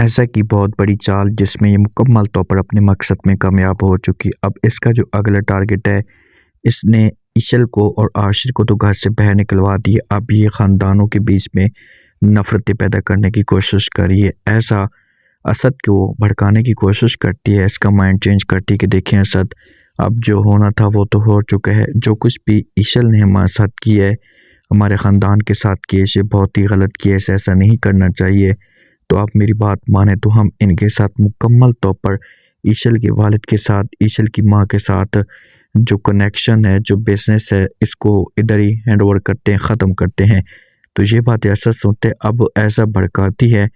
ऐसा की बहुत बड़ी चाल जिसमें ये मुकम्मल तौर पर अपने मकसद में कामयाब हो चुकी। अब इसका जो अगला टारगेट है, इसने ईशल को और आशिर को तो घर से बाहर निकलवा दिया। अब ये ख़ानदानों के बीच में नफ़रतें पैदा करने की कोशिश कर रही है। ऐसा असद को भड़काने की कोशिश करती है, इसका माइंड चेंज करती है कि देखें असद, अब जो होना था वो तो हो चुका है। जो कुछ भी ईशल ने हमारे साथ किया है, हमारे ख़ानदान के साथ किया, इसे बहुत ही गलत किया, इसे ऐसा नहीं करना चाहिए। तो आप मेरी बात माने तो हम इनके साथ मुकम्मल तौर पर ईशल के वालिद के साथ, ईशल की माँ के साथ जो कनेक्शन है, जो बिज़नेस है, इसको इधर ही हैंड ओवर करते हैं, ख़त्म करते हैं। तो ये बात असद सुनते अब ऐसा भड़काती है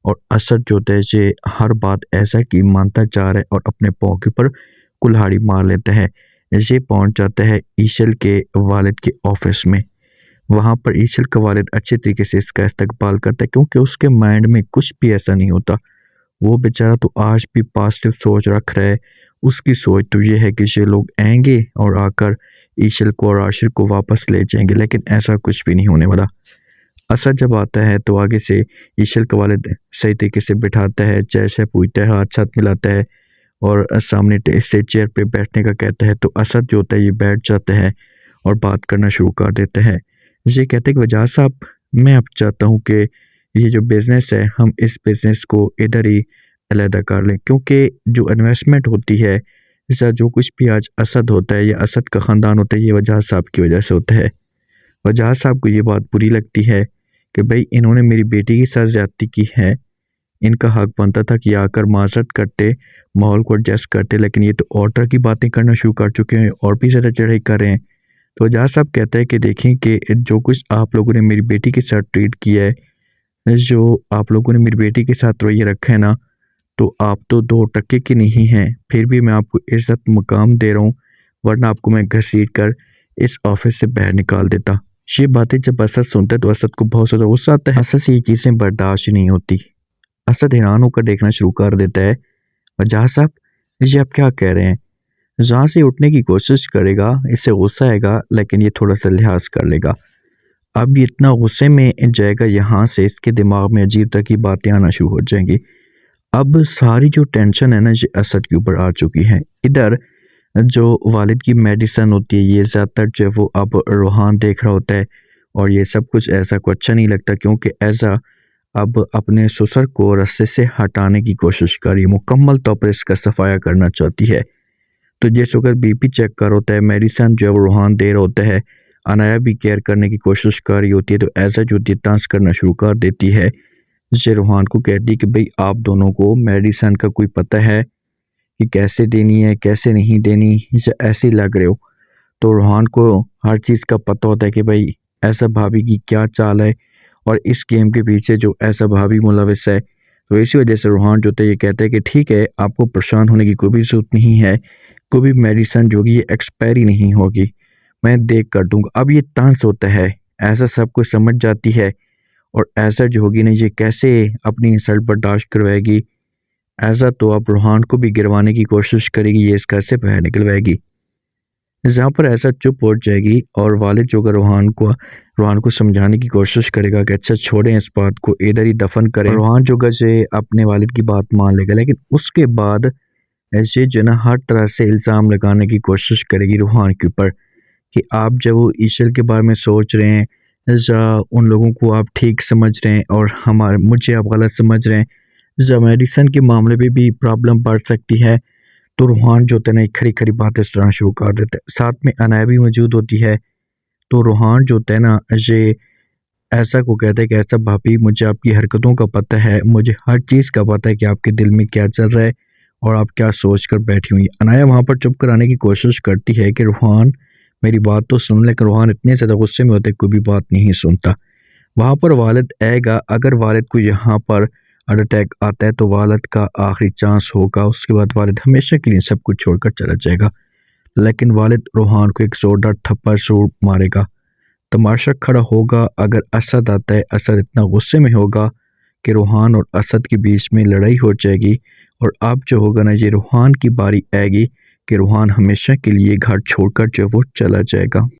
और असद जो है हर बात ऐसा कि मानता जा रहा है और अपने पाँव के ऊपर कुल्हाड़ी मार लेता है। ये पहुँच जाता है ईशल के वालिद के ऑफिस में। वहाँ पर ईशल का वालिद अच्छे तरीके से इसका इस्तकबाल करता है, क्योंकि उसके माइंड में कुछ भी ऐसा नहीं होता। वो बेचारा तो आज भी पॉजिटिव सोच रख रहा है। उसकी सोच तो ये है कि ये लोग आएंगे और आकर ईशल को और आशिर को वापस ले जाएंगे, लेकिन ऐसा कुछ भी नहीं होने वाला। असद जब आता है तो आगे से ईशल का वालिद सही तरीके से बिठाता है, जैसे पूछता है, हाथ साथ मिलाता है और सामने से चेयर पे बैठने का कहता है। तो असद जो होता है ये बैठ जाता है और बात करना शुरू कर देता है। ये कहते हैं कि वजह साहब, मैं अब चाहता हूँ कि ये जो बिज़नेस है, हम इस बिज़नेस को इधर ही अलहदा कर लें, क्योंकि जो इन्वेस्टमेंट होती है, इसका जो कुछ भी आज असद होता है या असद का ख़ानदान होता है, ये वजह साहब की वजह से होता है। वजह साहब को ये बात बुरी लगती है कि भाई इन्होंने मेरी बेटी के साथ ज़्यादती की है, इनका हक बनता था कि आकर माजरत करते, माहौल को एडजस्ट करते, लेकिन ये तो और तरह की बातें करना शुरू कर चुके हैं और भी ज़्यादा चढ़ाई कर रहे हैं। तो वजह साहब कहता है कि देखें कि जो कुछ आप लोगों ने मेरी बेटी के साथ ट्रीट किया है, जो आप लोगों ने मेरी बेटी के साथ रवैया रखा है ना, तो आप तो 2 टके की नहीं हैं, फिर भी मैं आपको इज़्ज़त मुकाम दे रहा हूँ, वरना आपको मैं घसीट कर इस ऑफिस से बाहर निकाल देता। ये बातें जब असद सुनता है तो असद को बहुत ज़्यादा गुस्सा आता है। असद से ये चीज़ें बर्दाश्त ही नहीं होती। असद हैरान होकर देखना शुरू कर देता है। वजह साहब, ये आप क्या कह रहे हैं? जहाँ से उठने की कोशिश करेगा, इससे गुस्सा आएगा, लेकिन ये थोड़ा सा लिहाज कर लेगा। अब ये इतना गुस्से में जाएगा, यहाँ से इसके दिमाग में अजीब तरह की बातें आना शुरू हो जाएंगी। अब सारी जो टेंशन है ना, ये असद के ऊपर आ चुकी है। इधर जो वालिद की मेडिसिन होती है, ये ज़्यादातर जो है वो अब रूहान देख रहा होता है और ये सब कुछ ऐसा को अच्छा नहीं लगता, क्योंकि ऐसा अब अपने ससुर को रस्ते से हटाने की कोशिश कर रही है, मुकम्मल तौर पर इसका सफाया करना चाहती है। तो जैसे अगर बीपी चेक कर होता है, मेडिसिन जो है वो रूहान दे रहा होता है, अनाया भी केयर करने की कोशिश कर रही होती है, तो ऐसा जो तंज करना शुरू कर देती है। जैसे रूहान को कहती है कि भाई आप दोनों को मेडिसिन का कोई पता है कि कैसे देनी है, कैसे नहीं देनी, इसे ऐसे ही लग रहे हो। तो रूहान को हर चीज़ का पता होता है कि भाई ऐसा भाभी की क्या चाल है और इस गेम के पीछे जो ऐसा भाभी मुलविस है। तो इसी वजह से रूहान जो है ये कहता है कि ठीक है, आपको परेशान होने की कोई भी ज़रूरत नहीं है, कोई भी मेडिसिन जो होगी ये एक्सपायरी नहीं होगी, मैं देख कर दूंगा। अब ये तंज होता है, ऐसा सब कुछ समझ जाती है और ऐसा जो होगी ना, ये कैसे अपनी इंसल्ट बर्दाश्त करवाएगी। ऐसा तो अब रूहान को भी गिरवाने की कोशिश करेगी, ये इस घर से बाहर निकलवाएगी। जहाँ पर ऐसा चुप हो जाएगी और वालिद जो अगर रूहान को समझाने की कोशिश करेगा कि अच्छा छोड़ें इस बात को, इधर ही दफन करें, रूहान जो से अपने वालिद की बात मान लेगा। लेकिन उसके बाद ऐसे जो ना हर तरह से इल्ज़ाम लगाने की कोशिश करेगी रूहान के ऊपर कि आप जब वो ईशल के बारे में सोच रहे हैं, उन लोगों को आप ठीक समझ रहे हैं और मुझे आप गलत समझ रहे हैं, मेडिसिन के मामले में भी प्रॉब्लम बढ़ सकती है। तो रूहान जो होता है ना, खरी खरी बातें इस तरह शुरू कर देता है। साथ में अनाया भी मौजूद होती है। तो रूहान जो होता है ना, ये ऐसा को कहता है कि ऐसा भाभी, मुझे आपकी हरकतों का पता है, मुझे हर चीज़ का पता है कि आपके दिल में क्या चल रहा है और आप क्या सोच कर बैठी हुई। अनाया वहाँ पर चुप कराने की कोशिश करती है कि रूहान मेरी बात तो सुन, लेकिन रूहान इतने ज़्यादा गुस्से में होते कोई भी बात नहीं सुनता। वहाँ पर वालिद आएगा, अगर वालिद को यहाँ पर हार्ट अटैक आता है तो वालिद का आखिरी चांस होगा, उसके बाद वालिद हमेशा के लिए सब कुछ छोड़कर चला जाएगा। लेकिन वालिद रूहान को एक जोरदार थप्पड़ जरूर मारेगा। तमाशा खड़ा होगा अगर असद आता है। असद इतना गुस्से में होगा कि रूहान और असद के बीच में लड़ाई हो जाएगी और अब जो होगा ना, ये रूहान की बारी आएगी कि रूहान हमेशा के लिए घर छोड़कर जो वो चला जाएगा।